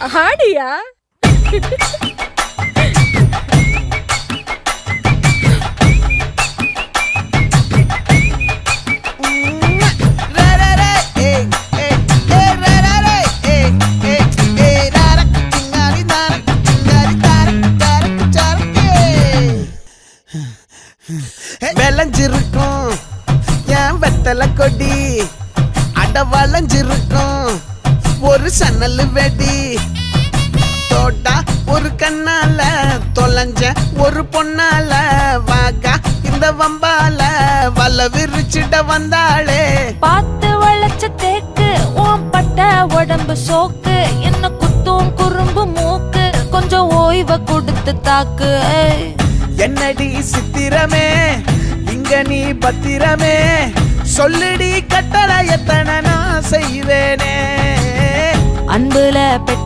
ஆடியா? விளைஞ்சிருக்கும் என் வெத்தலை கொடி அட வளைஞ்சிருக்கும் ஒரு சன்னல் வெடி தோட்டா ஒரு கண்ணால தொலைஞ்ச ஒரு பொண்ணால வாகா இந்த வம்பால வல விரிச்சிட வந்தாளே பார்த்து வளைச்ச தேக்கு ஓம் பட்ட உடம்பு சோக்கு என்ன குத்தும் குறும்பு மூக்கு கொஞ்சம் ஓய்வை கொடுத்து தாக்கு என்னடி சித்திரமே இங்க நீ பத்திரமே சொல்லுடி கட்டளை எத்தனை நான் செய்வேனே அன்புல